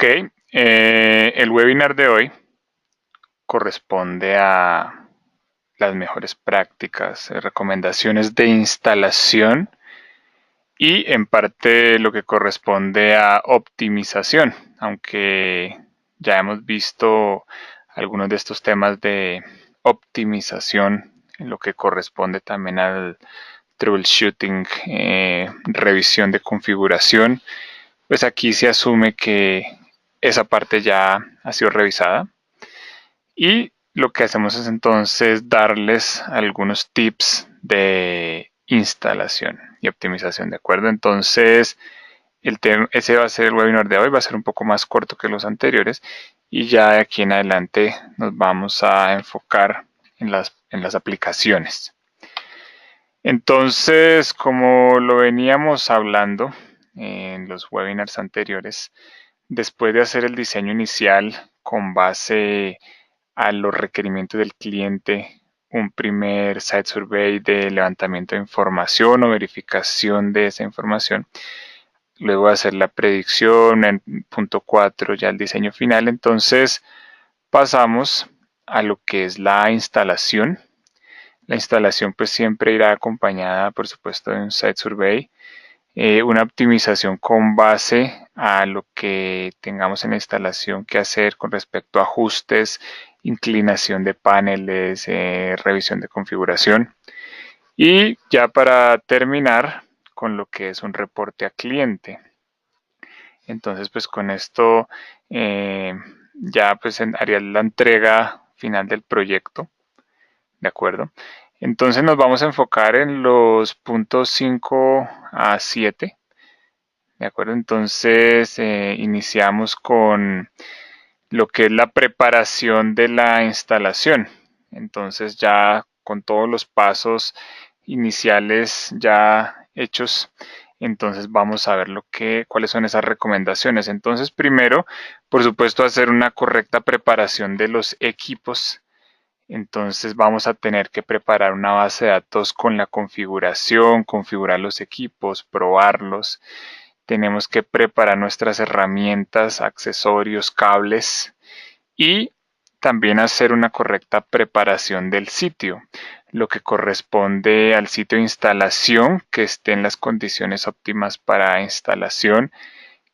Ok, el webinar de hoy corresponde a las mejores prácticas, recomendaciones de instalación y en parte lo que corresponde a optimización, aunque ya hemos visto algunos de estos temas de optimización en lo que corresponde también al troubleshooting, revisión de configuración. Pues aquí se asume que esa parte ya ha sido revisada y lo que hacemos es entonces darles algunos tips de instalación y optimización, ¿de acuerdo? Entonces, ese va a ser el webinar de hoy, va a ser un poco más corto que los anteriores y ya de aquí en adelante nos vamos a enfocar en las aplicaciones. Entonces, como lo veníamos hablando en los webinars anteriores, después de hacer el diseño inicial con base a los requerimientos del cliente, un primer site survey de levantamiento de información o verificación de esa información, luego hacer la predicción en punto 4 ya el diseño final, entonces pasamos a lo que es la instalación. La instalación pues siempre irá acompañada por supuesto de un site survey, una optimización con base a lo que tengamos en la instalación que hacer con respecto a ajustes, inclinación de paneles, revisión de configuración. Y ya para terminar con lo que es un reporte a cliente. Entonces pues con esto ya pues haría la entrega final del proyecto. ¿De acuerdo? Entonces nos vamos a enfocar en los puntos 5 a 7. ¿De acuerdo? Entonces iniciamos con lo que es la preparación de la instalación. Entonces ya con todos los pasos iniciales ya hechos, entonces vamos a ver cuáles son esas recomendaciones. Entonces primero, por supuesto, hacer una correcta preparación de los equipos. Entonces vamos a tener que preparar una base de datos con la configuración, configurar los equipos, probarlos. Tenemos que preparar nuestras herramientas, accesorios, cables y también hacer una correcta preparación del sitio, lo que corresponde al sitio de instalación, que esté en las condiciones óptimas para instalación,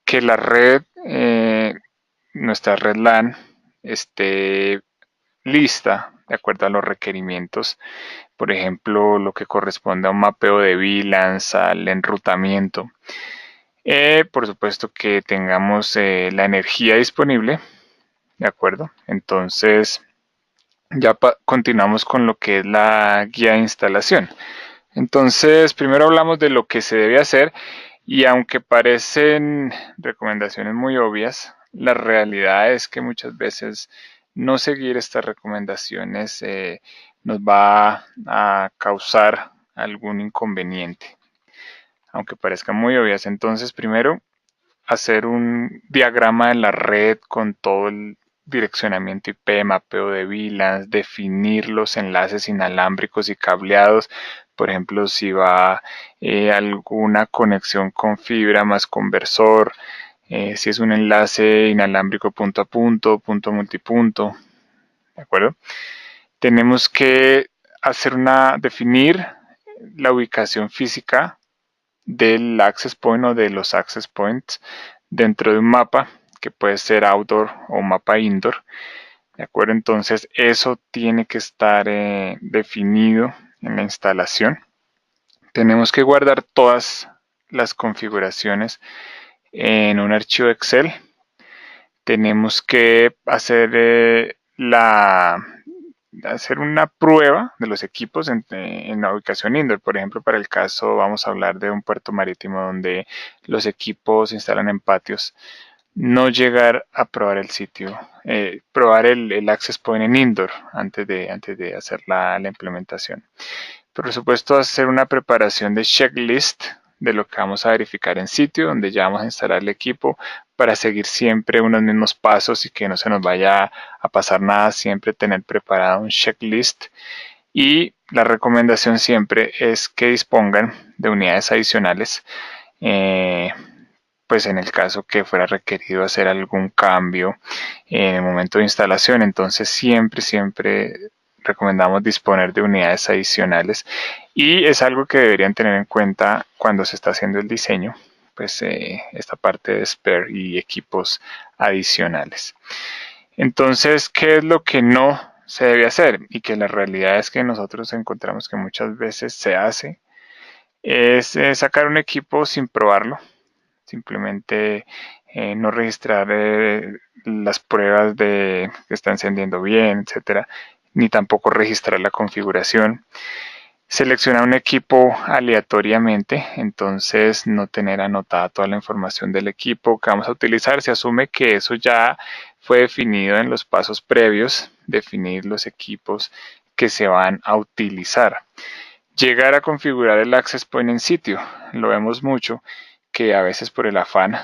que la red, nuestra red LAN, esté lista de acuerdo a los requerimientos, por ejemplo, lo que corresponde a un mapeo de VLANs, al enrutamiento. Por supuesto que tengamos la energía disponible, ¿de acuerdo? Entonces, ya continuamos con lo que es la guía de instalación. Entonces, primero hablamos de lo que se debe hacer y aunque parecen recomendaciones muy obvias, la realidad es que muchas veces no seguir estas recomendaciones nos va a causar algún inconveniente, aunque parezcan muy obvias. Entonces, primero, hacer un diagrama de la red con todo el direccionamiento IP, mapeo de VLANs, definir los enlaces inalámbricos y cableados. Por ejemplo, si va alguna conexión con fibra más conversor, si es un enlace inalámbrico punto a punto, punto multipunto, ¿de acuerdo? Tenemos que definir la ubicación física del access point o de los access points dentro de un mapa que puede ser outdoor o mapa indoor. ¿De acuerdo? Entonces eso tiene que estar definido en la instalación. Tenemos que guardar todas las configuraciones en un archivo Excel. Tenemos que hacer una prueba de los equipos en la ubicación indoor. Por ejemplo, para el caso vamos a hablar de un puerto marítimo donde los equipos se instalan en patios. No llegar a probar el sitio, probar el access point en indoor antes de hacer la implementación. Por supuesto, hacer una preparación de checklist de lo que vamos a verificar en sitio, donde ya vamos a instalar el equipo para seguir siempre unos mismos pasos y que no se nos vaya a pasar nada, siempre tener preparado un checklist. Y la recomendación siempre es que dispongan de unidades adicionales pues en el caso que fuera requerido hacer algún cambio en el momento de instalación. Entonces siempre recomendamos disponer de unidades adicionales y es algo que deberían tener en cuenta cuando se está haciendo el diseño, pues esta parte de spare y equipos adicionales. Entonces, ¿qué es lo que no se debe hacer? Y que la realidad es que nosotros encontramos que muchas veces se hace, es sacar un equipo sin probarlo, simplemente no registrar las pruebas de que está encendiendo bien, etcétera, ni tampoco registrar la configuración. Seleccionar un equipo aleatoriamente, entonces no tener anotada toda la información del equipo que vamos a utilizar. Se asume que eso ya fue definido en los pasos previos, definir los equipos que se van a utilizar. Llegar a configurar el access point en sitio. Lo vemos mucho que a veces por el afán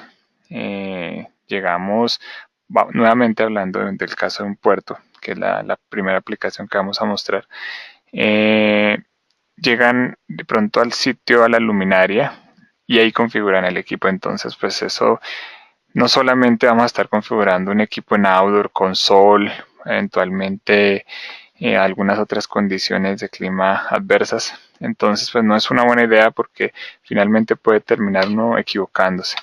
llegamos, nuevamente hablando del caso de un puerto, que es la primera aplicación que vamos a mostrar. Llegan de pronto al sitio, a la luminaria, y ahí configuran el equipo. Entonces, pues eso, no solamente vamos a estar configurando un equipo en outdoor con sol, eventualmente algunas otras condiciones de clima adversas. Entonces, pues no es una buena idea porque finalmente puede terminar uno equivocándose.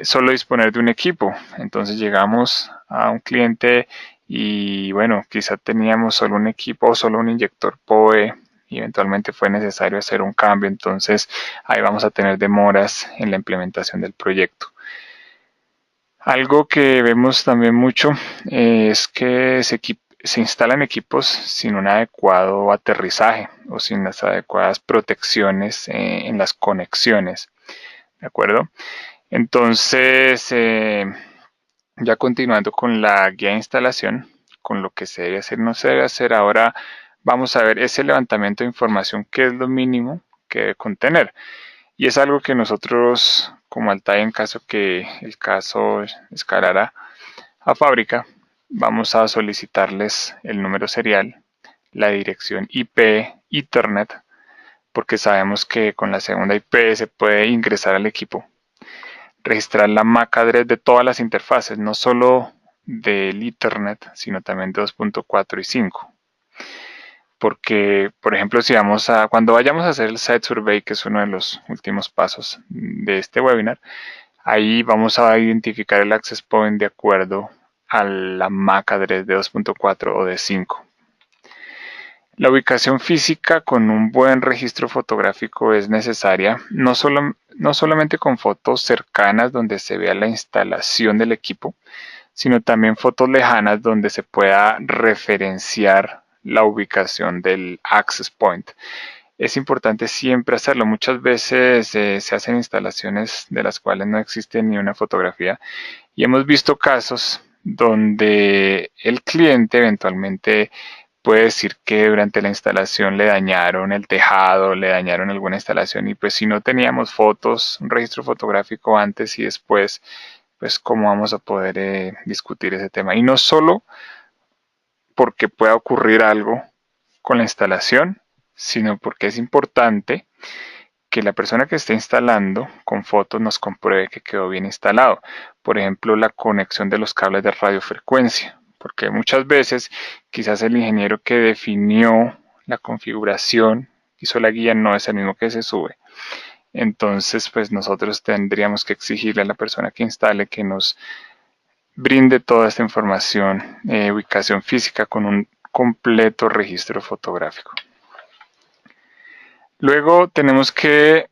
Solo disponer de un equipo. Entonces llegamos a un cliente y bueno, quizá teníamos solo un equipo o solo un inyector PoE y eventualmente fue necesario hacer un cambio. Entonces ahí vamos a tener demoras en la implementación del proyecto. Algo que vemos también mucho es que se instalan equipos sin un adecuado aterrizaje o sin las adecuadas protecciones en las conexiones. ¿De acuerdo? Entonces, ya continuando con la guía de instalación, con lo que se debe hacer, no se debe hacer, ahora vamos a ver ese levantamiento de información, que es lo mínimo que debe contener. Y es algo que nosotros, como Altai, en caso que el caso escalara a fábrica, vamos a solicitarles el número serial, la dirección IP, Ethernet, porque sabemos que con la segunda IP se puede ingresar al equipo, registrar la MAC address de todas las interfaces, no solo del Ethernet, sino también de 2.4 y 5. Porque, por ejemplo, cuando vayamos a hacer el site survey, que es uno de los últimos pasos de este webinar, ahí vamos a identificar el access point de acuerdo a la MAC address de 2.4 o de 5. La ubicación física con un buen registro fotográfico es necesaria, no solamente con fotos cercanas donde se vea la instalación del equipo, sino también fotos lejanas donde se pueda referenciar la ubicación del access point. Es importante siempre hacerlo. Muchas veces se hacen instalaciones de las cuales no existe ni una fotografía y hemos visto casos donde el cliente eventualmente puede decir que durante la instalación le dañaron el tejado, le dañaron alguna instalación y pues si no teníamos fotos, un registro fotográfico antes y después, pues cómo vamos a poder discutir ese tema. Y no solo porque pueda ocurrir algo con la instalación, sino porque es importante que la persona que esté instalando con fotos nos compruebe que quedó bien instalado. Por ejemplo, la conexión de los cables de radiofrecuencia, porque muchas veces quizás el ingeniero que definió la configuración, hizo la guía, no es el mismo que se sube. Entonces, pues nosotros tendríamos que exigirle a la persona que instale que nos brinde toda esta información, ubicación física con un completo registro fotográfico. Luego tenemos que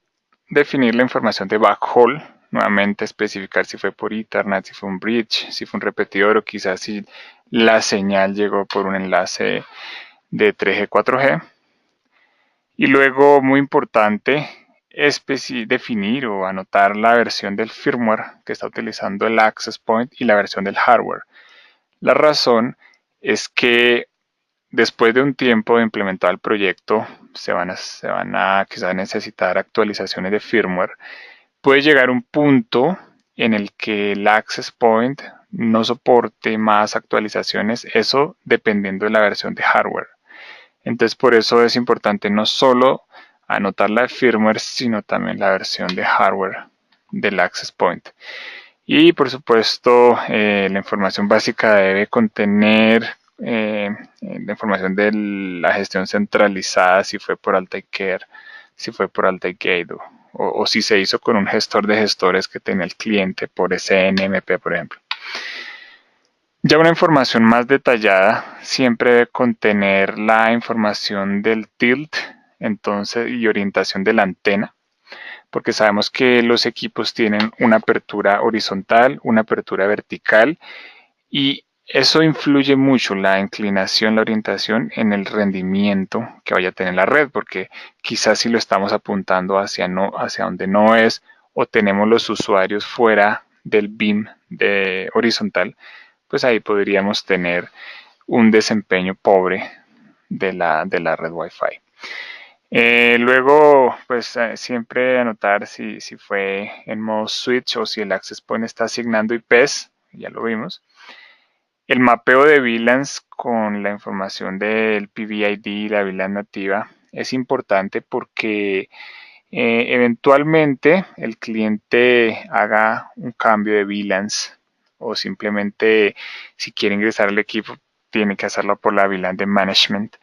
definir la información de backhaul, nuevamente especificar si fue por Ethernet, si fue un bridge, si fue un repetidor o quizás si la señal llegó por un enlace de 3G, 4G. Y luego, muy importante, definir o anotar la versión del firmware que está utilizando el access point y la versión del hardware. La razón es que después de un tiempo de implementar el proyecto, se van a quizás necesitar actualizaciones de firmware. Puede llegar un punto en el que el access point no soporte más actualizaciones, eso dependiendo de la versión de hardware. Entonces por eso es importante no solo anotar la firmware, sino también la versión de hardware del access point. Y por supuesto, la información básica debe contener la información de la gestión centralizada, si fue por Altaicare, si fue por Altaigate o si se hizo con un gestor de gestores que tenía el cliente por SNMP, por ejemplo. Ya una información más detallada siempre debe contener la información del tilt entonces, y orientación de la antena, porque sabemos que los equipos tienen una apertura horizontal, una apertura vertical, y eso influye mucho, la inclinación, la orientación, en el rendimiento que vaya a tener la red, porque quizás si lo estamos apuntando hacia donde no es, o tenemos los usuarios fuera del beam de horizontal, pues ahí podríamos tener un desempeño pobre de la red Wi-Fi. Luego, pues siempre anotar si fue en modo switch o si el access point está asignando IPs, ya lo vimos. El mapeo de VLANs con la información del PVID y la VLAN nativa es importante porque eventualmente el cliente haga un cambio de VLANs o simplemente si quiere ingresar al equipo tiene que hacerlo por la VLAN de management.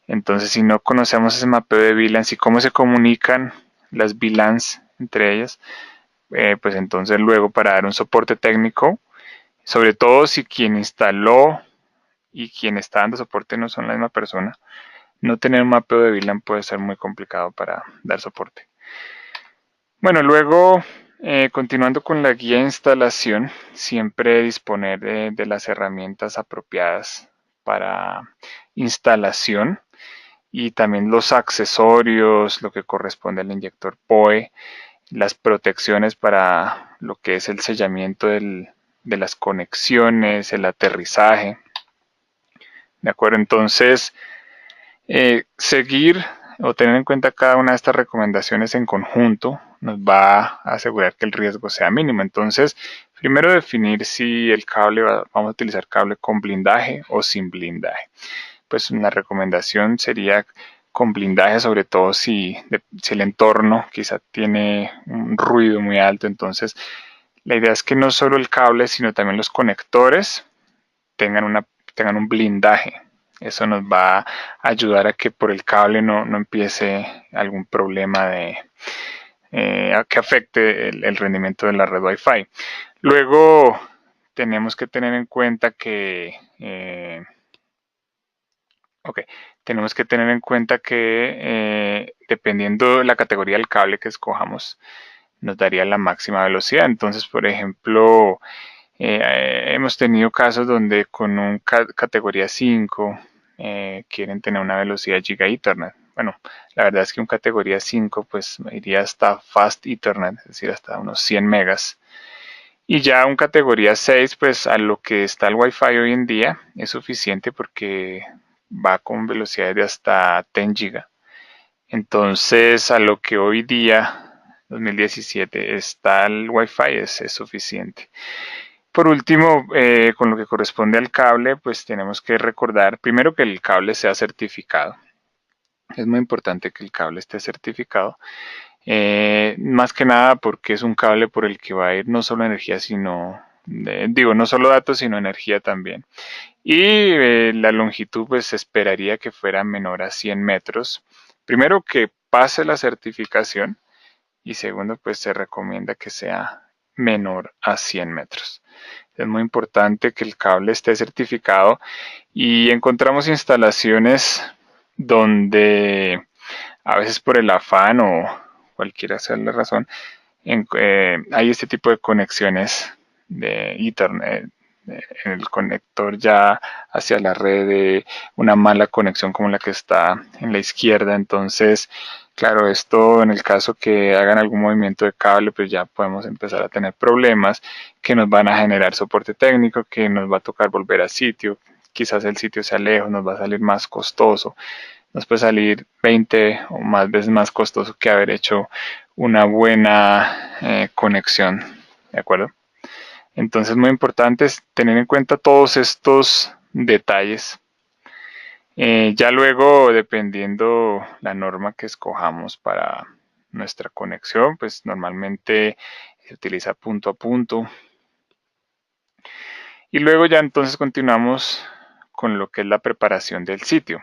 Entonces, si no conocemos ese mapeo de VLANs y cómo se comunican las VLANs entre ellas, pues entonces luego para dar un soporte técnico, sobre todo si quien instaló y quien está dando soporte no son la misma persona, no tener un mapeo de VLAN puede ser muy complicado para dar soporte. Bueno, luego, continuando con la guía de instalación, siempre disponer de las herramientas apropiadas para instalación y también los accesorios, lo que corresponde al inyector PoE, las protecciones para lo que es el sellamiento de las conexiones, el aterrizaje. ¿De acuerdo? Entonces, seguir o tener en cuenta cada una de estas recomendaciones en conjunto nos va a asegurar que el riesgo sea mínimo. Entonces, primero definir si el cable vamos a utilizar cable con blindaje o sin blindaje. Pues una recomendación sería con blindaje, sobre todo si el entorno quizá tiene un ruido muy alto. Entonces, la idea es que no solo el cable, sino también los conectores tengan un blindaje. Eso nos va a ayudar a que por el cable no empiece algún problema que afecte el rendimiento de la red Wi-Fi. Luego tenemos que tener en cuenta que dependiendo de la categoría del cable que escojamos, nos daría la máxima velocidad. Entonces, por ejemplo, hemos tenido casos donde con un categoría 5 quieren tener una velocidad Giga Ethernet. Bueno, la verdad es que un categoría 5 pues iría hasta Fast Ethernet, es decir, hasta unos 100 megas. Y ya un categoría 6 pues a lo que está el Wi-Fi hoy en día es suficiente porque va con velocidades de hasta 10 giga. Entonces, a lo que hoy día, 2017, está el Wi-Fi es suficiente. Por último, con lo que corresponde al cable, pues tenemos que recordar primero que el cable sea certificado. Es muy importante que el cable esté certificado. Más que nada porque es un cable por el que va a ir no solo energía, no solo datos, sino energía también. Y la longitud, pues se esperaría que fuera menor a 100 metros. Primero que pase la certificación y segundo, pues se recomienda que sea menor a 100 metros. Es muy importante que el cable esté certificado y encontramos instalaciones donde a veces por el afán o cualquiera sea la razón, hay este tipo de conexiones de Ethernet en el conector ya hacia la red de una mala conexión como la que está en la izquierda. Entonces, claro, esto en el caso que hagan algún movimiento de cable, pues ya podemos empezar a tener problemas que nos van a generar soporte técnico, que nos va a tocar volver a sitio. Quizás el sitio sea lejos, nos va a salir más costoso. Nos puede salir 20 o más veces más costoso que haber hecho una buena conexión. ¿De acuerdo? Entonces, muy importante es tener en cuenta todos estos detalles. Ya luego, dependiendo la norma que escojamos para nuestra conexión, pues normalmente se utiliza punto a punto. Y luego ya entonces continuamos con lo que es la preparación del sitio.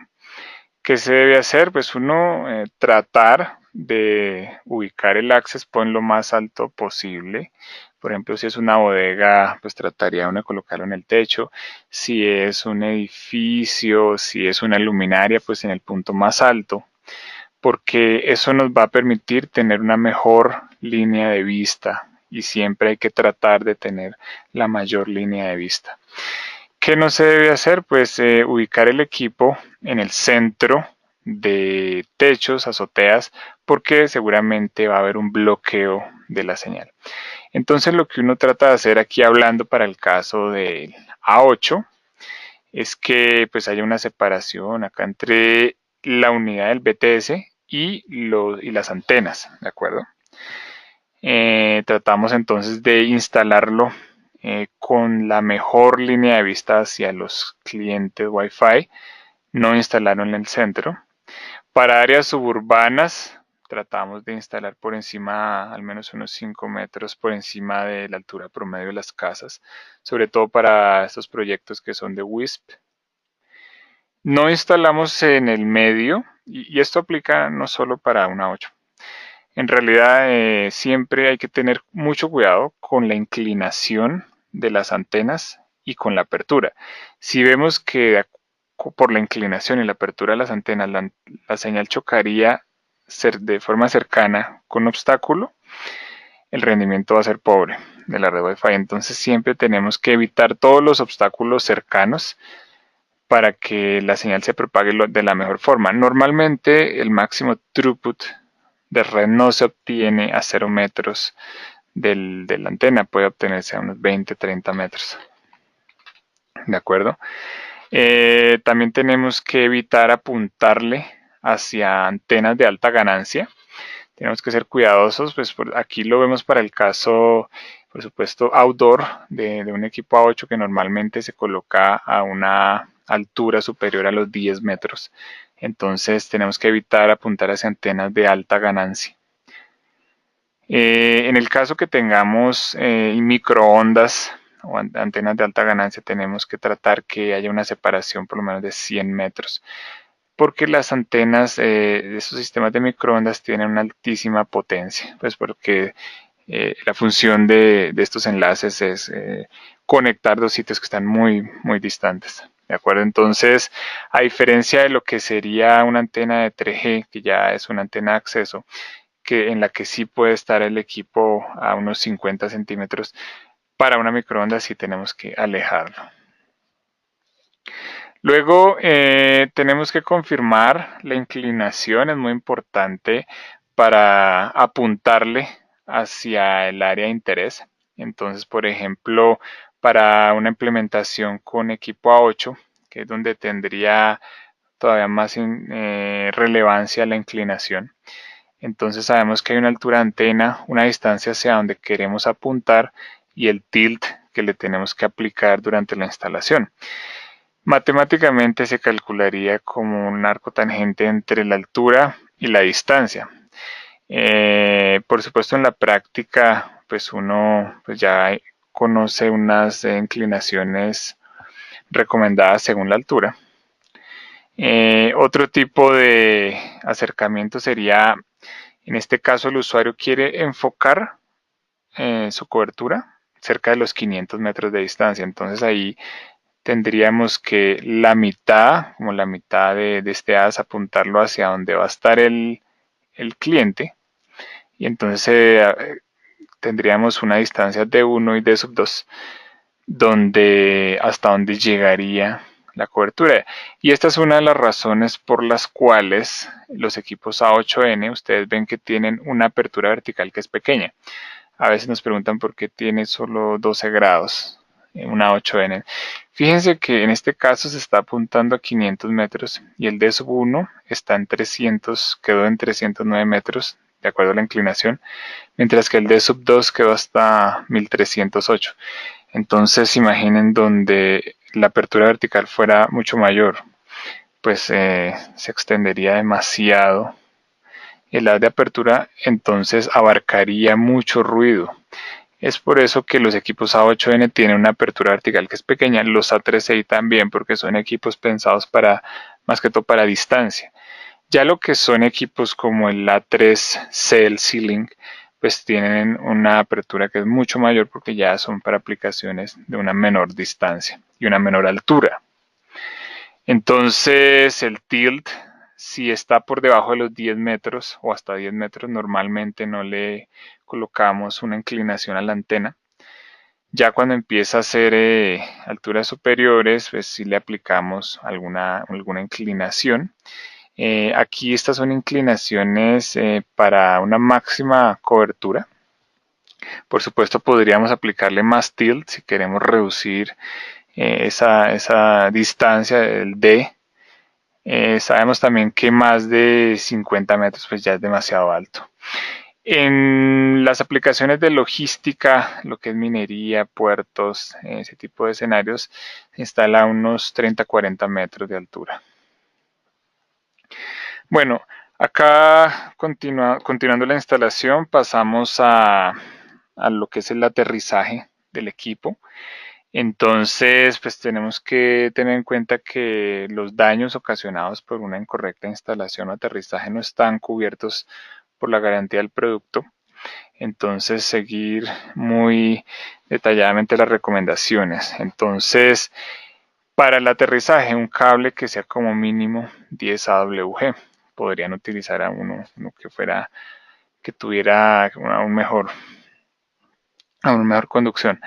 ¿Qué se debe hacer? Pues uno tratar de ubicar el access point lo más alto posible. Por ejemplo, si es una bodega, pues trataría uno de colocarlo en el techo. Si es un edificio, si es una luminaria, pues en el punto más alto, porque eso nos va a permitir tener una mejor línea de vista y siempre hay que tratar de tener la mayor línea de vista. ¿Qué no se debe hacer? Pues ubicar el equipo en el centro de techos, azoteas, porque seguramente va a haber un bloqueo de la señal. Entonces lo que uno trata de hacer aquí hablando para el caso del A8 es que pues haya una separación acá entre la unidad del BTS y las antenas, ¿de acuerdo? Tratamos entonces de instalarlo con la mejor línea de vista hacia los clientes Wi-Fi, no instalarlo en el centro. Para áreas suburbanas, tratamos de instalar por encima, al menos unos 5 metros por encima de la altura promedio de las casas, sobre todo para estos proyectos que son de WISP. No instalamos en el medio, y esto aplica no solo para una 8. En realidad siempre hay que tener mucho cuidado con la inclinación de las antenas y con la apertura. Si vemos que por la inclinación y la apertura de las antenas la señal chocaría de forma cercana con un obstáculo, el rendimiento va a ser pobre de la red Wi-Fi. Entonces siempre tenemos que evitar todos los obstáculos cercanos para que la señal se propague de la mejor forma. Normalmente el máximo throughput de red no se obtiene a 0 metros de la antena, puede obtenerse a unos 20-30 metros. ¿De acuerdo? También tenemos que evitar apuntarle hacia antenas de alta ganancia. Tenemos que ser cuidadosos, pues aquí lo vemos para el caso, por supuesto, outdoor de un equipo A8 que normalmente se coloca a una altura superior a los 10 metros. Entonces tenemos que evitar apuntar hacia antenas de alta ganancia. En el caso que tengamos microondas o antenas de alta ganancia, tenemos que tratar que haya una separación por lo menos de 100 metros, porque las antenas de esos sistemas de microondas tienen una altísima potencia, pues porque la función de estos enlaces es conectar dos sitios que están muy distantes. ¿De acuerdo? Entonces, a diferencia de lo que sería una antena de 3G, que ya es una antena de acceso, en la que sí puede estar el equipo a unos 50 centímetros, para una microondas sí tenemos que alejarlo. Luego tenemos que confirmar la inclinación, es muy importante para apuntarle hacia el área de interés. Entonces, por ejemplo, para una implementación con equipo A8, que es donde tendría todavía más relevancia la inclinación. Entonces sabemos que hay una altura de antena, una distancia hacia donde queremos apuntar y el tilt que le tenemos que aplicar durante la instalación. Matemáticamente se calcularía como un arco tangente entre la altura y la distancia. Por supuesto en la práctica pues uno pues ya conoce unas inclinaciones recomendadas según la altura. Otro tipo de acercamiento sería, en este caso el usuario quiere enfocar su cobertura cerca de los 500 metros de distancia, entonces ahí tendríamos que como la mitad de este haz, apuntarlo hacia donde va a estar el cliente, y entonces tendríamos una distancia de 1 y de sub 2 hasta donde llegaría la cobertura. Y esta es una de las razones por las cuales los equipos A8N, ustedes ven que tienen una apertura vertical que es pequeña. A veces nos preguntan por qué tiene solo 12 grados una 8N. Fíjense que en este caso se está apuntando a 500 metros y el D sub 1 está en 300, quedó en 309 metros de acuerdo a la inclinación, mientras que el D sub 2 quedó hasta 1308. Entonces imaginen donde la apertura vertical fuera mucho mayor, pues se extendería demasiado el haz de apertura, entonces abarcaría mucho ruido. Es por eso que los equipos A8N tienen una apertura vertical que es pequeña, los A3i también, porque son equipos pensados para, más que todo para distancia. Ya lo que son equipos como el A3C, el Sealink, pues tienen una apertura que es mucho mayor porque ya son para aplicaciones de una menor distancia y una menor altura. Entonces el tilt, si está por debajo de los 10 metros o hasta 10 metros, normalmente no le colocamos una inclinación a la antena. Ya cuando empieza a ser alturas superiores, pues sí le aplicamos alguna inclinación. Aquí estas son inclinaciones para una máxima cobertura. Por supuesto podríamos aplicarle más tilt si queremos reducir esa distancia del D. Sabemos también que más de 50 metros pues ya es demasiado alto. En las aplicaciones de logística, lo que es minería, puertos, ese tipo de escenarios, se instala a unos 30-40 metros de altura. Bueno, acá continuando la instalación, pasamos a lo que es el aterrizaje del equipo. Entonces, pues tenemos que tener en cuenta que los daños ocasionados por una incorrecta instalación o aterrizaje no están cubiertos por la garantía del producto. Entonces, seguir muy detalladamente las recomendaciones. Entonces, para el aterrizaje, un cable que sea como mínimo 10 AWG. Podrían utilizar a uno que tuviera aún mejor conducción.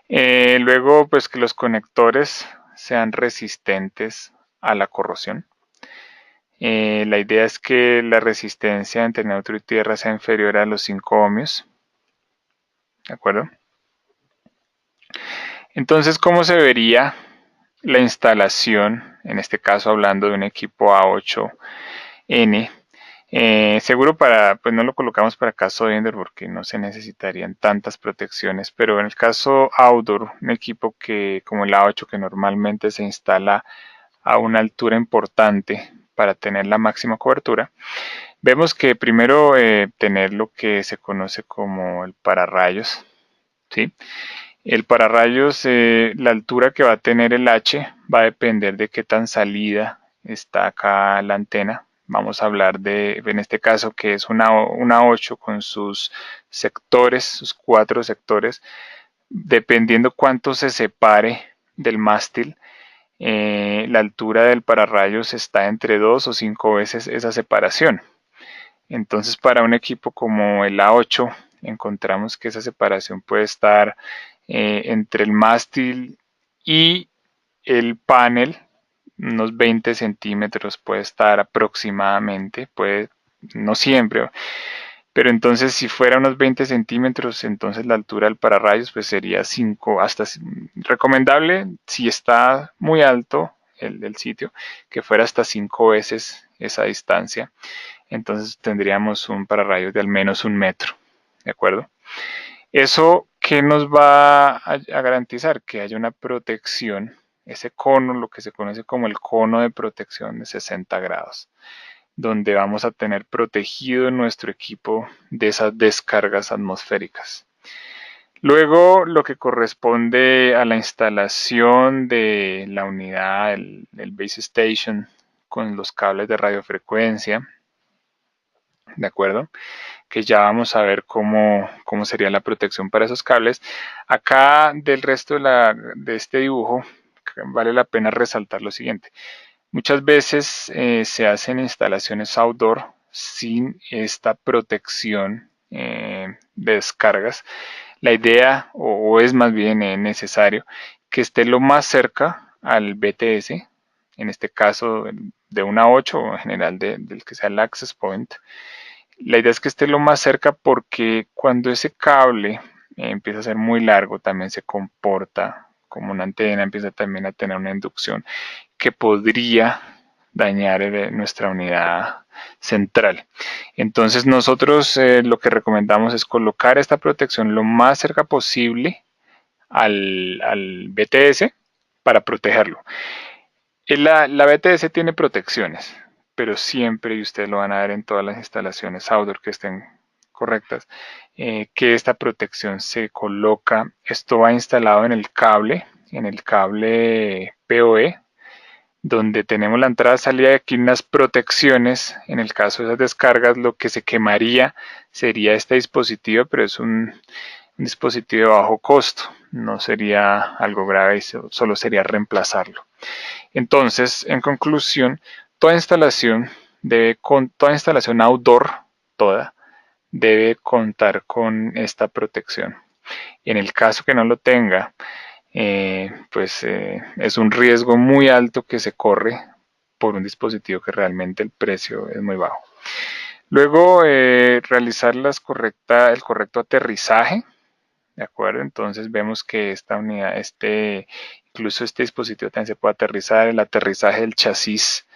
Luego, pues que los conectores sean resistentes a la corrosión. La idea es que la resistencia entre neutro y tierra sea inferior a los 5 ohmios. ¿De acuerdo? Entonces, ¿cómo se vería la instalación? En este caso, hablando de un equipo A8N. Seguro pues no lo colocamos para caso de indoor porque no se necesitarían tantas protecciones, pero en el caso outdoor, un equipo que como el A8 que normalmente se instala a una altura importante para tener la máxima cobertura, vemos que primero tener lo que se conoce como el pararrayos, ¿sí? El pararrayos, la altura que va a tener el H va a depender de qué tan salida está acá la antena. Vamos a hablar de, en este caso, que es una 8 con sus sectores, sus 4 sectores, dependiendo cuánto se separe del mástil. La altura del pararrayos está entre 2 o 5 veces esa separación. Entonces, para un equipo como el A8, encontramos que esa separación puede estar entre el mástil y el panel, unos 20 centímetros puede estar aproximadamente, puede, no siempre, pero entonces si fuera unos 20 centímetros, entonces la altura del pararrayos pues sería 5, hasta recomendable si está muy alto el sitio, que fuera hasta 5 veces esa distancia. Entonces tendríamos un pararrayos de al menos 1 metro, ¿de acuerdo? Eso, ¿qué nos va a garantizar? Que haya una protección, ese cono, lo que se conoce como el cono de protección de 60 grados, donde vamos a tener protegido nuestro equipo de esas descargas atmosféricas. Luego, lo que corresponde a la instalación de la unidad, el base station, con los cables de radiofrecuencia, ¿de acuerdo? Que ya vamos a ver cómo sería la protección para esos cables. Acá del resto de este dibujo vale la pena resaltar lo siguiente. Muchas veces se hacen instalaciones outdoor sin esta protección de descargas. La idea, o es más bien necesario, que esté lo más cerca al BTS, en este caso de una 8 o en general del que sea el access point. La idea es que esté lo más cerca porque cuando ese cable empieza a ser muy largo, también se comporta como una antena, empieza también a tener una inducción que podría dañar nuestra unidad central. Entonces nosotros lo que recomendamos es colocar esta protección lo más cerca posible al BTS para protegerlo. La BTS tiene protecciones, pero siempre, y ustedes lo van a ver en todas las instalaciones outdoor que estén correctas, que esta protección se coloca. Esto va instalado en el cable PoE, donde tenemos la entrada salida y aquí unas protecciones. En el caso de esas descargas, lo que se quemaría sería este dispositivo, pero es un dispositivo de bajo costo, no sería algo grave, solo sería reemplazarlo. Entonces, en conclusión, toda instalación toda instalación outdoor, toda, debe contar con esta protección. Y en el caso que no lo tenga, es un riesgo muy alto que se corre por un dispositivo que realmente el precio es muy bajo. Luego, realizar el correcto aterrizaje. ¿De acuerdo? Entonces vemos que esta unidad, incluso este dispositivo también se puede aterrizar, el aterrizaje del chasis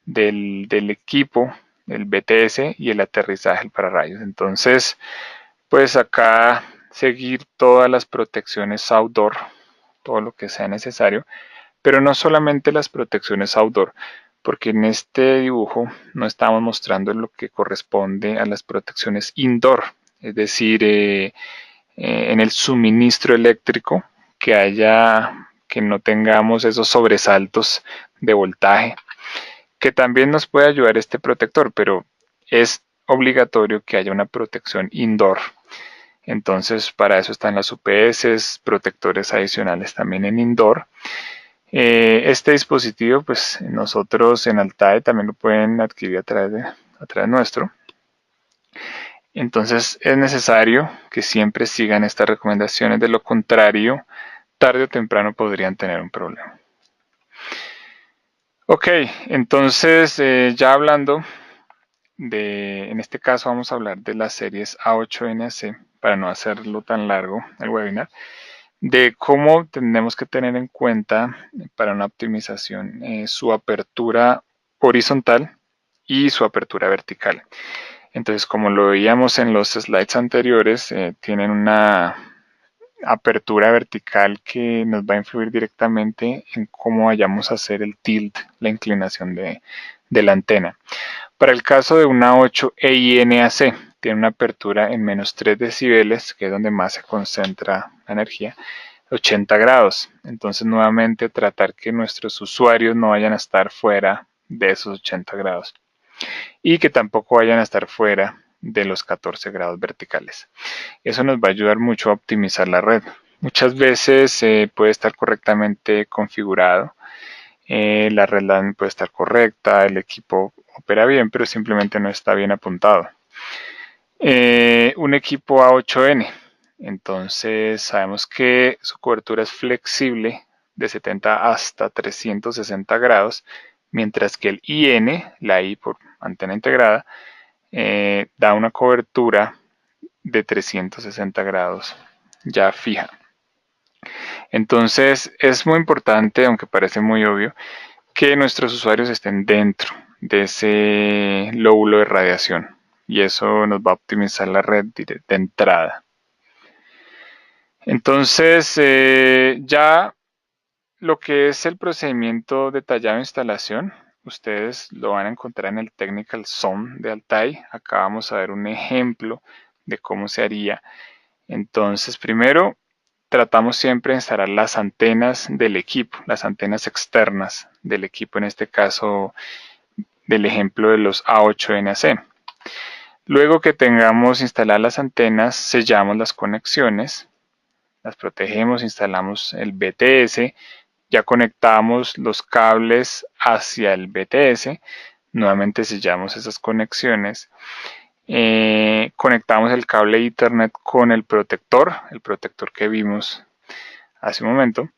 del equipo, el BTS y el aterrizaje del pararrayos. Entonces, pues acá seguir todas las protecciones outdoor, todo lo que sea necesario, pero no solamente las protecciones outdoor, porque en este dibujo no estamos mostrando lo que corresponde a las protecciones indoor, es decir, en el suministro eléctrico, que no tengamos esos sobresaltos de voltaje, que también nos puede ayudar este protector, pero es obligatorio que haya una protección indoor. Entonces, para eso están las UPS, protectores adicionales también en indoor. Este dispositivo, pues nosotros en Altae también lo pueden adquirir a través nuestro. Entonces es necesario que siempre sigan estas recomendaciones, de lo contrario, tarde o temprano podrían tener un problema. Ok, entonces ya hablando en este caso vamos a hablar de las series A8NAC, para no hacerlo tan largo el webinar, de cómo tenemos que tener en cuenta para una optimización su apertura horizontal y su apertura vertical. Entonces, como lo veíamos en los slides anteriores, tienen una apertura vertical que nos va a influir directamente en cómo vayamos a hacer el tilt, la inclinación de la antena. Para el caso de una 8 EINAC, tiene una apertura en menos 3 decibeles, que es donde más se concentra la energía, 80 grados. Entonces, nuevamente, tratar que nuestros usuarios no vayan a estar fuera de esos 80 grados y que tampoco vayan a estar fuera de los 14 grados verticales. Eso nos va a ayudar mucho a optimizar la red. Muchas veces puede estar correctamente configurado, la red LAN puede estar correcta, el equipo opera bien, pero simplemente no está bien apuntado. Un equipo A8N, entonces sabemos que su cobertura es flexible de 70 hasta 360 grados, mientras que el IN, la I por antena integrada, da una cobertura de 360 grados ya fija. Entonces es muy importante, aunque parece muy obvio, que nuestros usuarios estén dentro de ese lóbulo de radiación, y eso nos va a optimizar la red de entrada. Entonces ya lo que es el procedimiento detallado de instalación, ustedes lo van a encontrar en el Technical SOM de Altair. Acá vamos a ver un ejemplo de cómo se haría. Entonces, primero tratamos siempre de instalar las antenas del equipo, las antenas externas del equipo, en este caso del ejemplo de los A8NAC. Luego que tengamos instaladas las antenas, sellamos las conexiones, las protegemos, instalamos el BTS, ya conectamos los cables hacia el BTS, nuevamente sellamos esas conexiones, conectamos el cable Ethernet con el protector que vimos hace un momento,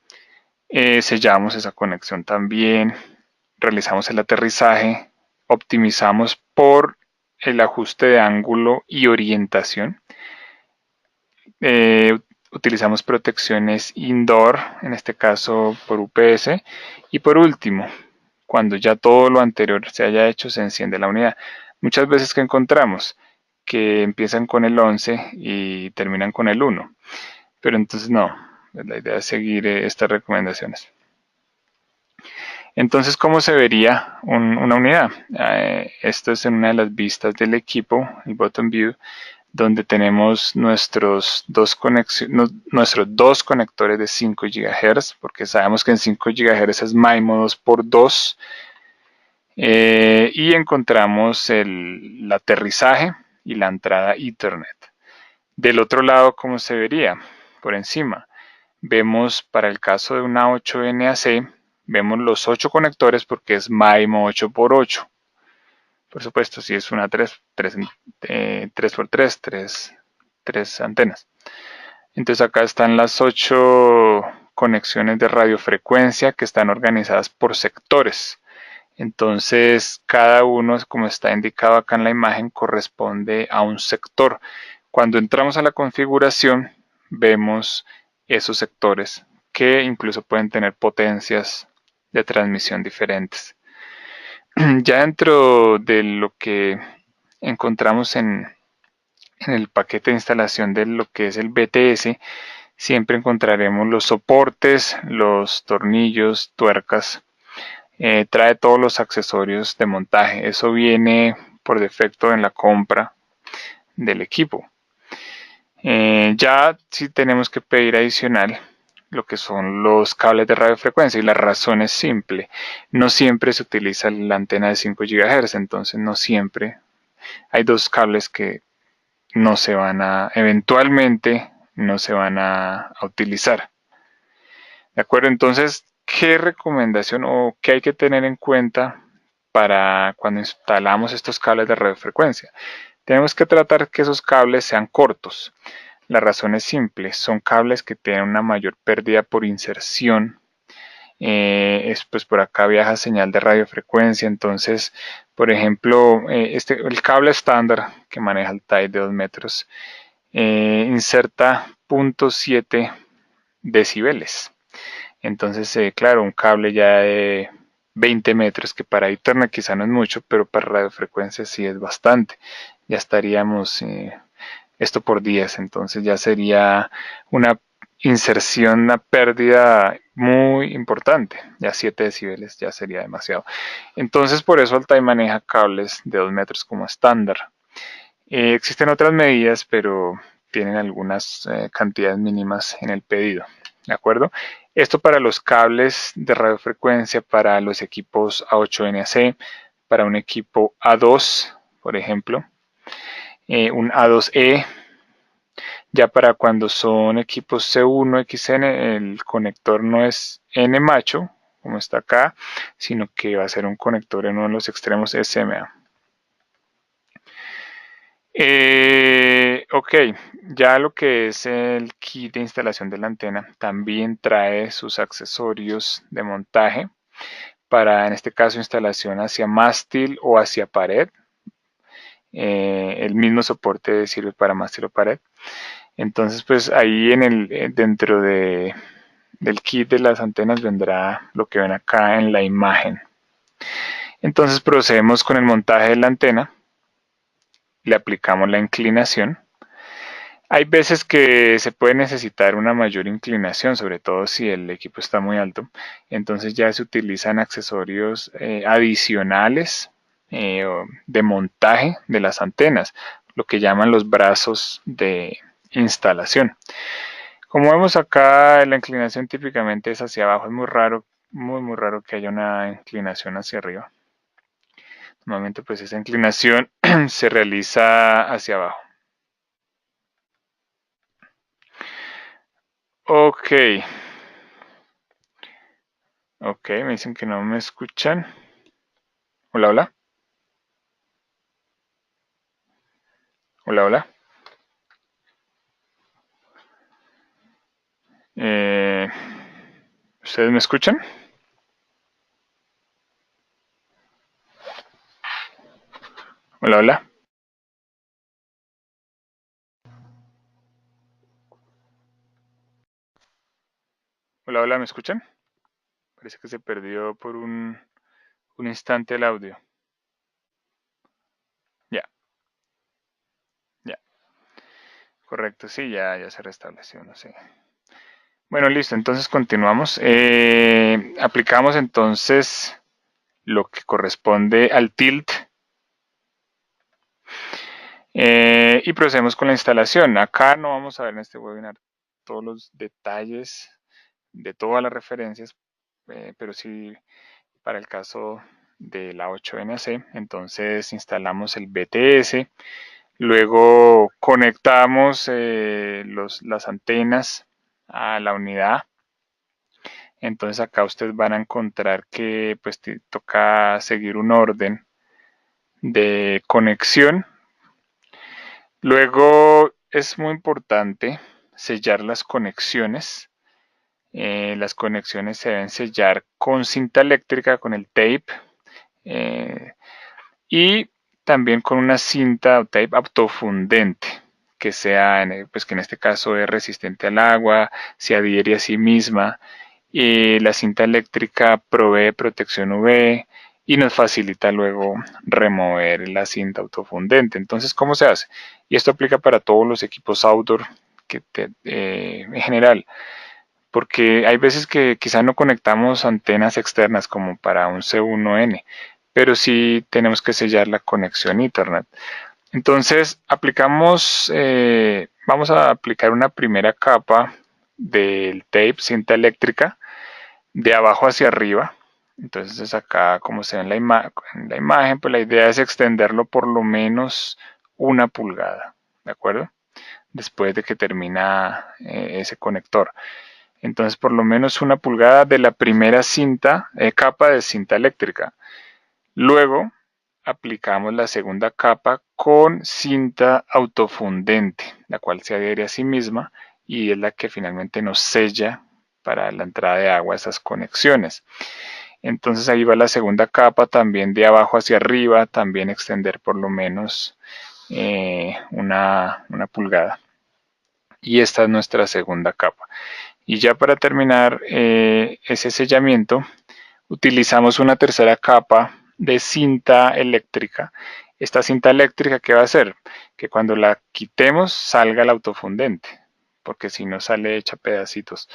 sellamos esa conexión también, realizamos el aterrizaje, optimizamos por el ajuste de ángulo y orientación. Utilizamos protecciones indoor, en este caso por UPS. Y por último, cuando ya todo lo anterior se haya hecho, se enciende la unidad. Muchas veces que encontramos que empiezan con el 11 y terminan con el 1. Pero entonces no, la idea es seguir estas recomendaciones. Entonces, ¿cómo se vería una unidad? Esto es en una de las vistas del equipo, el bottom view, donde tenemos nuestros dos conectores de 5 GHz, porque sabemos que en 5 GHz es MIMO 2x2, y encontramos el aterrizaje y la entrada Ethernet. Del otro lado, ¿cómo se vería? Por encima, vemos para el caso de una 8NAC, vemos los 8 conectores porque es MIMO 8x8. Por supuesto, si es una 3x3, 3 antenas. Entonces acá están las 8 conexiones de radiofrecuencia que están organizadas por sectores. Entonces cada uno, como está indicado acá en la imagen, corresponde a un sector. Cuando entramos a la configuración, vemos esos sectores que incluso pueden tener potencias de transmisión diferentes. Ya dentro de lo que encontramos en el paquete de instalación de lo que es el BTS, siempre encontraremos los soportes, los tornillos, tuercas. Trae todos los accesorios de montaje. Eso viene por defecto en la compra del equipo. Ya sí tenemos que pedir adicional lo que son los cables de radiofrecuencia, y la razón es simple. No siempre se utiliza la antena de 5 GHz, entonces no siempre. Hay dos cables que no se van a, eventualmente no se van a utilizar. ¿De acuerdo? Entonces, ¿qué recomendación o qué hay que tener en cuenta para cuando instalamos estos cables de radiofrecuencia? Tenemos que tratar que esos cables sean cortos. La razón es simple, son cables que tienen una mayor pérdida por inserción. Pues por acá viaja señal de radiofrecuencia, entonces, por ejemplo, el cable estándar que maneja el TIE de 2 metros inserta 0.7 decibeles. Entonces, claro, un cable ya de 20 metros, que para Ethernet quizá no es mucho, pero para radiofrecuencia sí es bastante. Ya estaríamos esto por 10, entonces ya sería una inserción, una pérdida muy importante. Ya 7 decibeles ya sería demasiado. Entonces, por eso Altai maneja cables de 2 metros como estándar. Existen otras medidas, pero tienen algunas cantidades mínimas en el pedido. ¿De acuerdo? Esto para los cables de radiofrecuencia, para los equipos A8NAC, para un equipo A2, por ejemplo, un A2E. Ya para cuando son equipos C1XN, el conector no es N macho, como está acá, sino que va a ser un conector en uno de los extremos SMA. Ok, ya lo que es el kit de instalación de la antena también trae sus accesorios de montaje para, en este caso, instalación hacia mástil o hacia pared. El mismo soporte sirve para mástil o pared. Entonces, pues ahí dentro del kit de las antenas vendrá lo que ven acá en la imagen. Entonces procedemos con el montaje de la antena. Le aplicamos la inclinación. Hay veces que se puede necesitar una mayor inclinación, sobre todo si el equipo está muy alto. Entonces ya se utilizan accesorios adicionales de montaje de las antenas, lo que llaman los brazos de instalación. Como vemos acá, la inclinación típicamente es hacia abajo. Es muy raro, muy raro que haya una inclinación hacia arriba. Normalmente pues esa inclinación se realiza hacia abajo. Ok. Ok, me dicen que no me escuchan. Hola, hola. Hola, hola. Eh, ¿Ustedes me escuchan? Hola, hola. Hola, hola, ¿me escuchan? Parece que se perdió por un instante el audio. Ya, ya. Correcto, sí, ya se restableció, no sé. Bueno, listo, entonces continuamos. Aplicamos entonces lo que corresponde al tilt. Y procedemos con la instalación. Acá no vamos a ver en este webinar todos los detalles de todas las referencias, pero sí para el caso de la 8NAC. Entonces instalamos el BTS, luego conectamos las antenas a la unidad. Entonces acá ustedes van a encontrar que pues toca seguir un orden de conexión. Luego es muy importante sellar las conexiones. Las conexiones se deben sellar con cinta eléctrica, con el tape, y también con una cinta o tape autofundente que sea, pues que en este caso es resistente al agua, se adhiere a sí misma. La cinta eléctrica provee protección UV y nos facilita luego remover la cinta autofundente. Entonces, ¿cómo se hace? Y esto aplica para todos los equipos outdoor en general, porque hay veces que quizá no conectamos antenas externas como para un C1N, pero sí tenemos que sellar la conexión a Ethernet. Entonces vamos a aplicar una primera capa del tape, cinta eléctrica, de abajo hacia arriba. Entonces acá, como se ve en la imagen, pues la idea es extenderlo por lo menos 1 pulgada, ¿de acuerdo? Después de que termina ese conector. Entonces por lo menos 1 pulgada de la primera capa de cinta eléctrica. Luego aplicamos la segunda capa con cinta autofundente, la cual se adhiere a sí misma y es la que finalmente nos sella para la entrada de agua a esas conexiones. Entonces ahí va la segunda capa, también de abajo hacia arriba, también extender por lo menos 1 pulgada. Y esta es nuestra segunda capa. Y ya para terminar ese sellamiento, utilizamos una tercera capa de cinta eléctrica. Esta cinta eléctrica, ¿qué va a hacer? Que cuando la quitemos salga el autofundente, porque si no sale hecha pedacitos.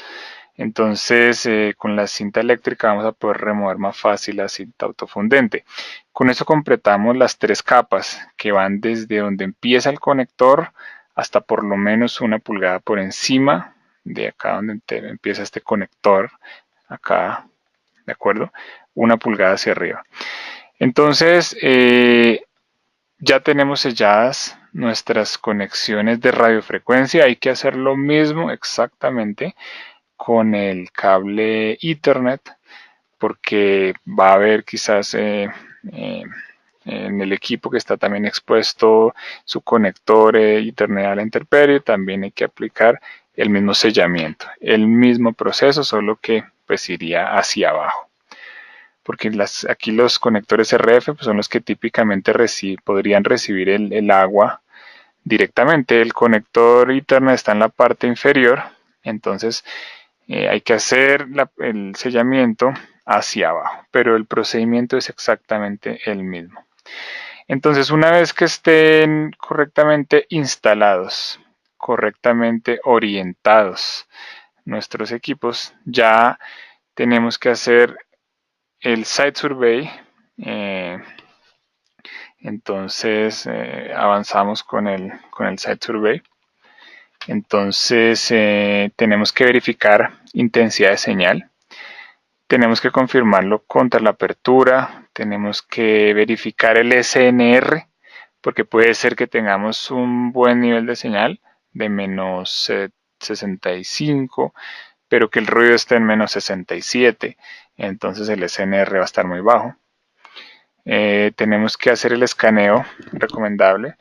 Entonces, con la cinta eléctrica vamos a poder remover más fácil la cinta autofundente. Con eso completamos las 3 capas que van desde donde empieza el conector hasta por lo menos 1 pulgada por encima de acá donde empieza este conector, acá, ¿de acuerdo? 1 pulgada hacia arriba. Entonces, ya tenemos selladas nuestras conexiones de radiofrecuencia. Hay que hacer lo mismo exactamente con el cable Ethernet, porque va a haber quizás en el equipo que está también expuesto su conector Ethernet a la intemperie, también hay que aplicar el mismo sellamiento, el mismo proceso, solo que pues iría hacia abajo. Porque aquí los conectores RF pues, son los que típicamente podrían recibir el agua directamente. El conector Ethernet está en la parte inferior, entonces hay que hacer el sellamiento hacia abajo, pero el procedimiento es exactamente el mismo. Entonces, una vez que estén correctamente instalados, correctamente orientados nuestros equipos, ya tenemos que hacer el site survey. Entonces avanzamos con el site survey. Entonces tenemos que verificar intensidad de señal. Tenemos que confirmarlo contra la apertura. Tenemos que verificar el SNR, porque puede ser que tengamos un buen nivel de señal de menos 65, pero que el ruido esté en menos 67. Entonces el SNR va a estar muy bajo. Tenemos que hacer el escaneo recomendable,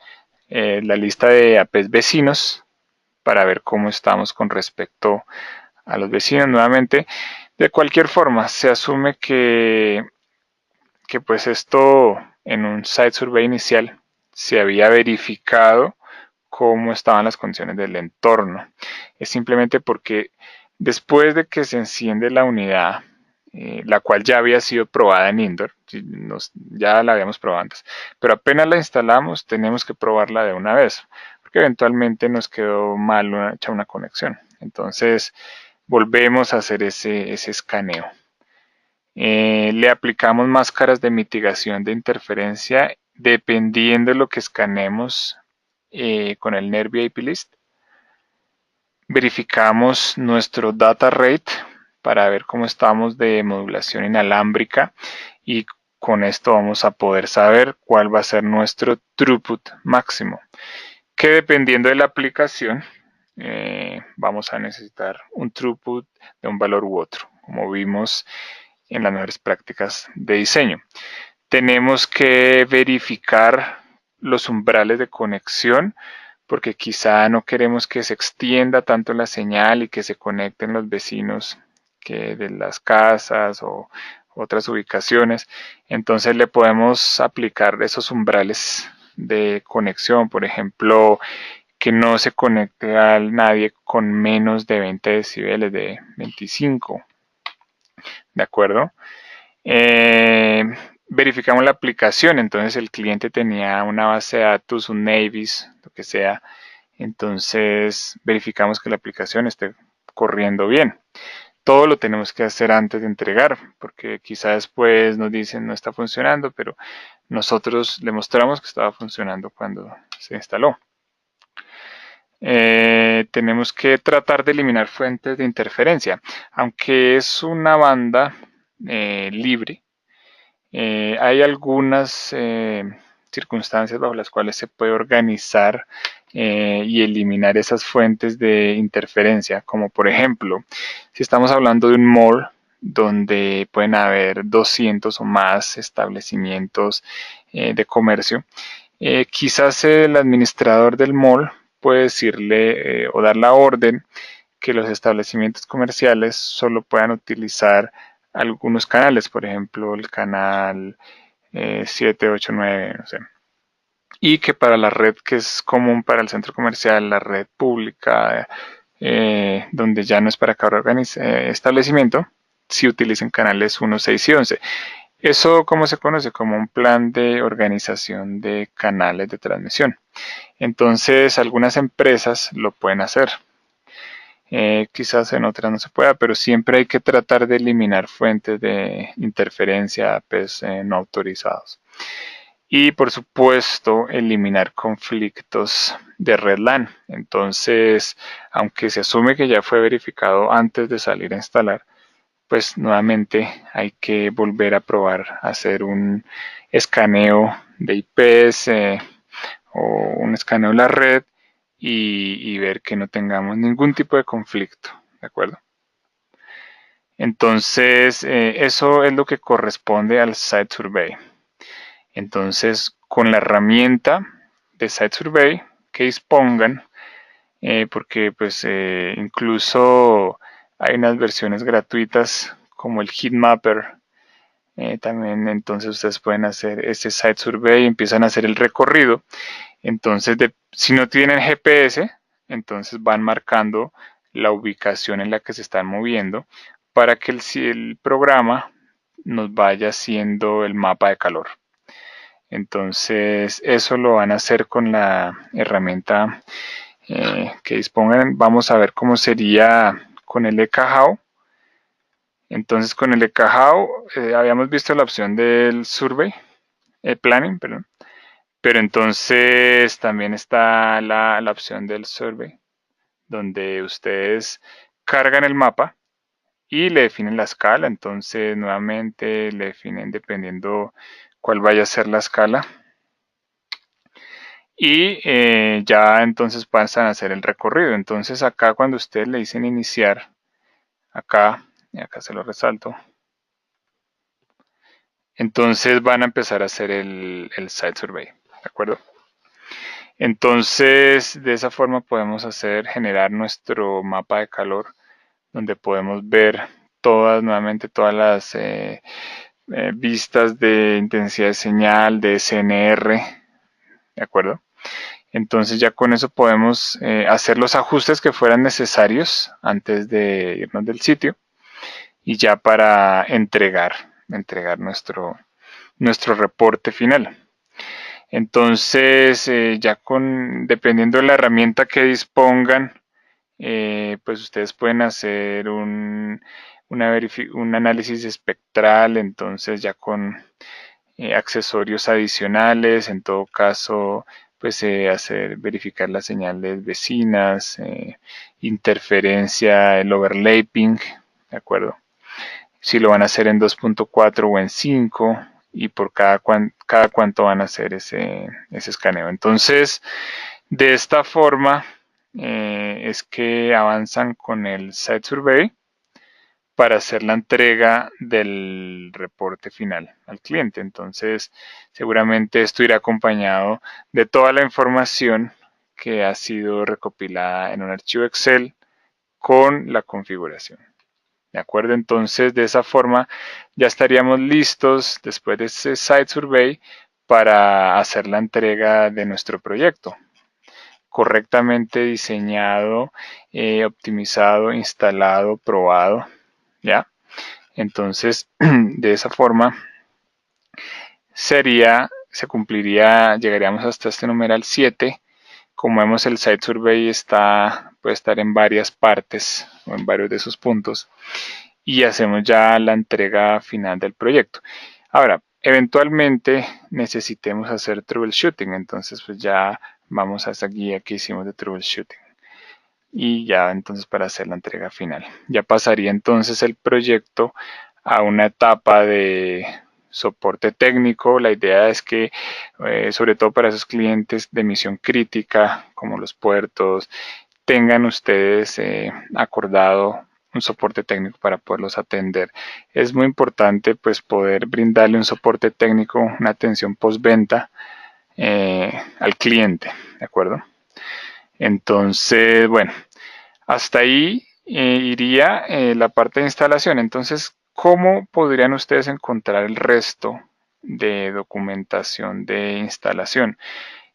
la lista de APs vecinos, para ver cómo estamos con respecto a los vecinos. Nuevamente, de cualquier forma, se asume que pues esto en un site survey inicial se había verificado cómo estaban las condiciones del entorno. Es simplemente porque después de que se enciende la unidad, la cual ya había sido probada en indoor, ya la habíamos probado antes, pero apenas la instalamos tenemos que probarla de una vez, porque eventualmente nos quedó mal hecha una conexión. Entonces volvemos a hacer ese escaneo. Le aplicamos máscaras de mitigación de interferencia dependiendo de lo que escanemos con el Nervio IP List. Verificamos nuestro data rate para ver cómo estamos de modulación inalámbrica y con esto vamos a poder saber cuál va a ser nuestro throughput máximo, que dependiendo de la aplicación vamos a necesitar un throughput de un valor u otro, como vimos en las mejores prácticas de diseño. Tenemos que verificar los umbrales de conexión porque quizá no queremos que se extienda tanto la señal y que se conecten los vecinos de las casas o otras ubicaciones. Entonces le podemos aplicar esos umbrales de conexión, por ejemplo, que no se conecte a nadie con menos de 20 decibeles, de 25, ¿de acuerdo? Eh, verificamos la aplicación, entonces el cliente tenía una base de datos, un Navis, lo que sea, entonces verificamos que la aplicación esté corriendo bien. Todo lo tenemos que hacer antes de entregar, porque quizá después nos dicen no está funcionando, pero nosotros le mostramos que estaba funcionando cuando se instaló. Tenemos que tratar de eliminar fuentes de interferencia, aunque es una banda libre. Hay algunas circunstancias bajo las cuales se puede organizar y eliminar esas fuentes de interferencia, como por ejemplo, si estamos hablando de un mall donde pueden haber 200 o más establecimientos de comercio, quizás el administrador del mall puede decirle o dar la orden que los establecimientos comerciales solo puedan utilizar algunos canales, por ejemplo el canal 7, 8, 9, no sé. Y que para la red que es común para el centro comercial, la red pública, donde ya no es para cada establecimiento, si utilicen canales 1, 6 y 11. Eso, ¿cómo se conoce? Como un plan de organización de canales de transmisión. Entonces, algunas empresas lo pueden hacer. Quizás en otras no se pueda, pero siempre hay que tratar de eliminar fuentes de interferencia pues, no autorizados. Y por supuesto, eliminar conflictos de red LAN. Entonces, aunque se asume que ya fue verificado antes de salir a instalar, pues nuevamente hay que volver a probar, hacer un escaneo de IPs o un escaneo de la red y ver que no tengamos ningún tipo de conflicto, ¿de acuerdo? Entonces, eso es lo que corresponde al Site Survey. Entonces, con la herramienta de Site Survey que dispongan, porque pues incluso hay unas versiones gratuitas como el Heatmapper, también entonces ustedes pueden hacer ese Site Survey y empiezan a hacer el recorrido. Entonces, si no tienen GPS, entonces van marcando la ubicación en la que se están moviendo para que el programa nos vaya haciendo el mapa de calor. Entonces, eso lo van a hacer con la herramienta que dispongan. Vamos a ver cómo sería con el ECAHAO. Entonces, con el ECAHAO habíamos visto la opción del Survey, Planning, perdón. Pero entonces también está la opción del Survey, donde ustedes cargan el mapa y le definen la escala. Entonces, nuevamente le definen dependiendo cuál vaya a ser la escala. Y ya entonces pasan a hacer el recorrido. Entonces acá cuando ustedes le dicen iniciar, acá, y acá se lo resalto, entonces van a empezar a hacer el site survey, ¿de acuerdo? Entonces de esa forma podemos generar nuestro mapa de calor, donde podemos ver nuevamente todas las vistas de intensidad de señal, de SNR, ¿de acuerdo? Entonces ya con eso podemos hacer los ajustes que fueran necesarios antes de irnos del sitio y ya para entregar nuestro reporte final. Entonces ya dependiendo de la herramienta que dispongan, pues ustedes pueden hacer un análisis espectral, entonces ya con accesorios adicionales, en todo caso pues verificar las señales vecinas, interferencia, el overlapping, ¿de acuerdo? Si lo van a hacer en 2.4 o en 5 y por cada cuánto van a hacer ese escaneo. Entonces, de esta forma es que avanzan con el Site Survey para hacer la entrega del reporte final al cliente. Entonces, seguramente esto irá acompañado de toda la información que ha sido recopilada en un archivo Excel con la configuración. ¿De acuerdo? Entonces, de esa forma ya estaríamos listos después de ese Site Survey para hacer la entrega de nuestro proyecto. Correctamente diseñado, optimizado, instalado, probado, ¿ya? Entonces, de esa forma se cumpliría, llegaríamos hasta este numeral 7. Como vemos, el Site Survey puede estar en varias partes o en varios de esos puntos y hacemos ya la entrega final del proyecto. Ahora, eventualmente necesitemos hacer troubleshooting, entonces pues ya vamos a esa guía que hicimos de troubleshooting y ya entonces para hacer la entrega final. Ya pasaría entonces el proyecto a una etapa de soporte técnico. La idea es que, sobre todo para esos clientes de misión crítica, como los puertos, tengan ustedes acordado un soporte técnico para poderlos atender. Es muy importante pues poder brindarle un soporte técnico, una atención postventa al cliente, ¿de acuerdo? Entonces, bueno, hasta ahí iría la parte de instalación. Entonces, ¿cómo podrían ustedes encontrar el resto de documentación de instalación?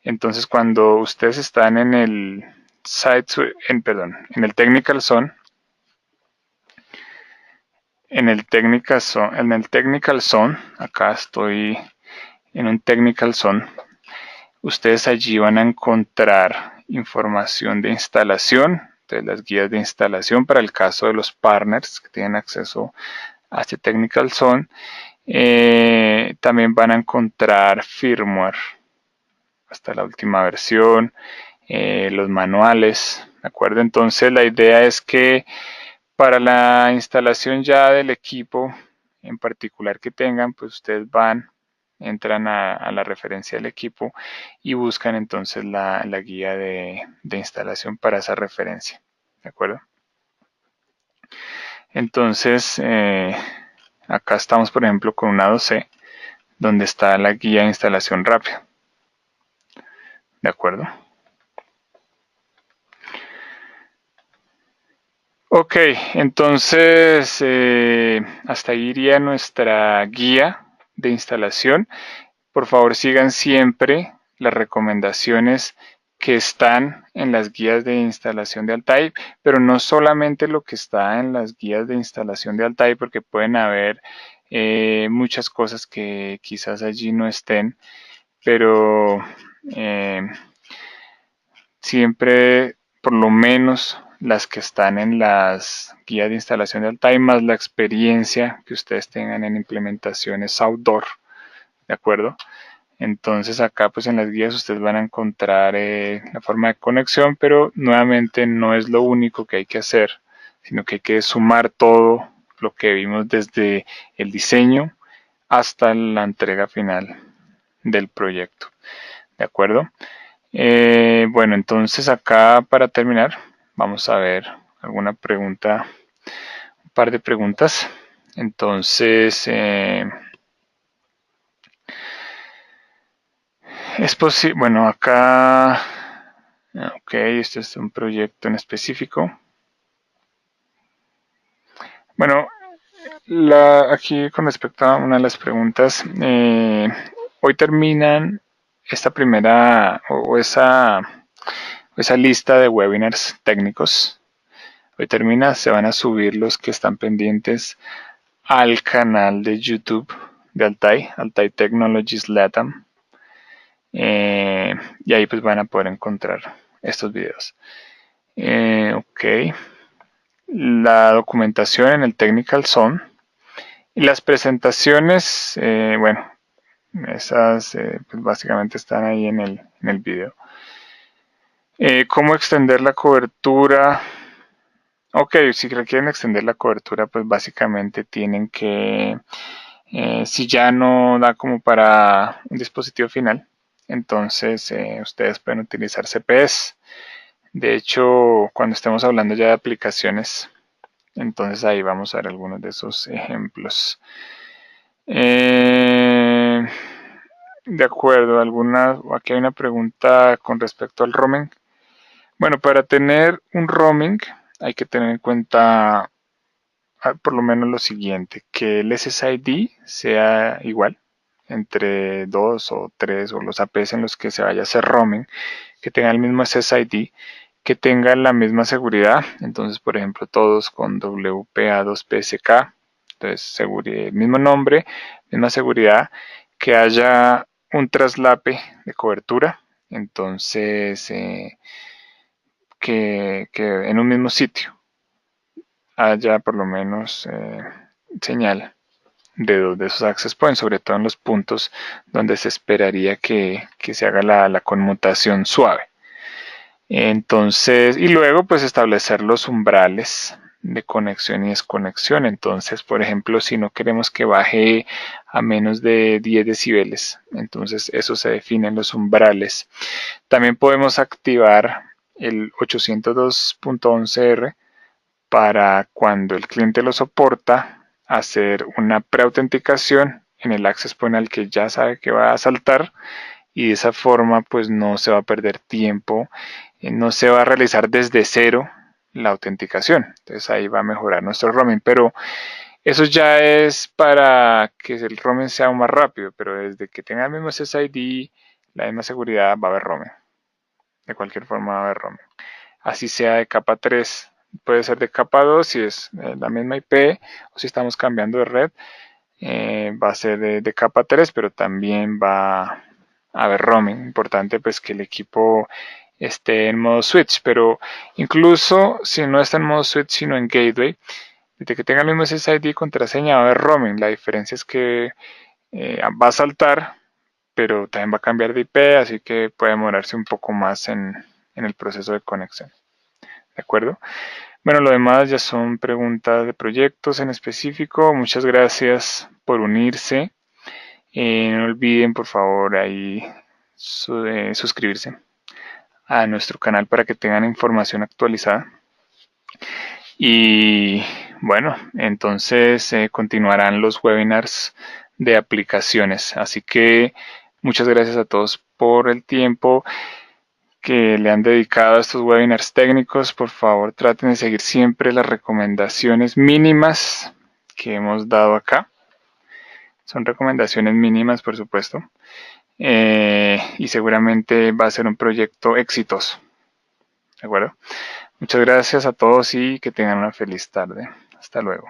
Entonces, cuando ustedes están en el en el Technical Zone, en el Technical Zone, acá estoy en un Technical Zone, ustedes allí van a encontrar información de instalación, de las guías de instalación para el caso de los partners que tienen acceso a este Technical Zone. También van a encontrar firmware hasta la última versión, los manuales, ¿de acuerdo? Entonces la idea es que para la instalación ya del equipo en particular que tengan, pues ustedes entran a la referencia del equipo y buscan entonces la guía de instalación para esa referencia, ¿de acuerdo? Entonces, acá estamos por ejemplo con una 2C, donde está la guía de instalación rápida, ¿de acuerdo? Ok, entonces hasta ahí iría nuestra guía de instalación. Por favor, sigan siempre las recomendaciones que están en las guías de instalación de Altai, pero no solamente lo que está en las guías de instalación de Altai, porque pueden haber muchas cosas que quizás allí no estén, pero siempre por lo menos las que están en las guías de instalación de Altai, más la experiencia que ustedes tengan en implementaciones outdoor, ¿de acuerdo? Entonces acá pues en las guías ustedes van a encontrar la forma de conexión, pero nuevamente no es lo único que hay que hacer, sino que hay que sumar todo lo que vimos desde el diseño hasta la entrega final del proyecto, ¿de acuerdo? Bueno, entonces acá para terminar vamos a ver alguna pregunta, un par de preguntas. Entonces, es posible, bueno, acá, ok, este es un proyecto en específico. Bueno, aquí con respecto a una de las preguntas, hoy terminan esta primera o esa lista de webinars técnicos. Hoy termina, se van a subir los que están pendientes al canal de YouTube de Altai, Altai Technologies Latam. Y ahí pues van a poder encontrar estos videos. Ok. La documentación en el Technical Zone. Y las presentaciones, bueno, esas pues básicamente están ahí en el en el video. ¿Cómo extender la cobertura? Ok, si quieren extender la cobertura, pues básicamente tienen que, si ya no da como para un dispositivo final, entonces ustedes pueden utilizar CPS. De hecho, cuando estemos hablando ya de aplicaciones, entonces ahí vamos a ver algunos de esos ejemplos. De acuerdo, aquí hay una pregunta con respecto al roaming. Bueno, para tener un roaming hay que tener en cuenta por lo menos lo siguiente, que el SSID sea igual entre 2 o 3 o los APs en los que se vaya a hacer roaming, que tenga el mismo SSID, que tenga la misma seguridad. Entonces, por ejemplo, todos con WPA2PSK, entonces el mismo nombre, misma seguridad, que haya un traslape de cobertura, entonces que en un mismo sitio haya por lo menos señal de dos de esos access points, sobre todo en los puntos donde se esperaría que se haga la conmutación suave. Entonces, y luego pues establecer los umbrales de conexión y desconexión. Entonces, por ejemplo, si no queremos que baje a menos de 10 decibeles, entonces eso se define en los umbrales. También podemos activar el 802.11r para cuando el cliente lo soporta, hacer una preautenticación en el access point al que ya sabe que va a saltar, y de esa forma pues no se va a perder tiempo, no se va a realizar desde cero la autenticación. Entonces ahí va a mejorar nuestro roaming, pero eso ya es para que el roaming sea aún más rápido, pero desde que tenga el mismo SSID, la misma seguridad, va a haber roaming. De cualquier forma va a haber roaming. Así sea de capa 3, puede ser de capa 2 si es la misma IP, o si estamos cambiando de red, va a ser de capa 3, pero también va a haber roaming. Importante pues que el equipo esté en modo switch, pero incluso si no está en modo switch sino en gateway, desde que tenga el mismo SSID y contraseña va a haber roaming. La diferencia es que va a saltar, pero también va a cambiar de IP, así que puede demorarse un poco más en el proceso de conexión. ¿De acuerdo? Bueno, lo demás ya son preguntas de proyectos en específico. Muchas gracias por unirse. No olviden, por favor, ahí suscribirse a nuestro canal para que tengan información actualizada. Y bueno, entonces continuarán los webinars de aplicaciones. Así que muchas gracias a todos por el tiempo que le han dedicado a estos webinars técnicos. Por favor, traten de seguir siempre las recomendaciones mínimas que hemos dado acá. Son recomendaciones mínimas, por supuesto. Y seguramente va a ser un proyecto exitoso. ¿De acuerdo? Muchas gracias a todos y que tengan una feliz tarde. Hasta luego.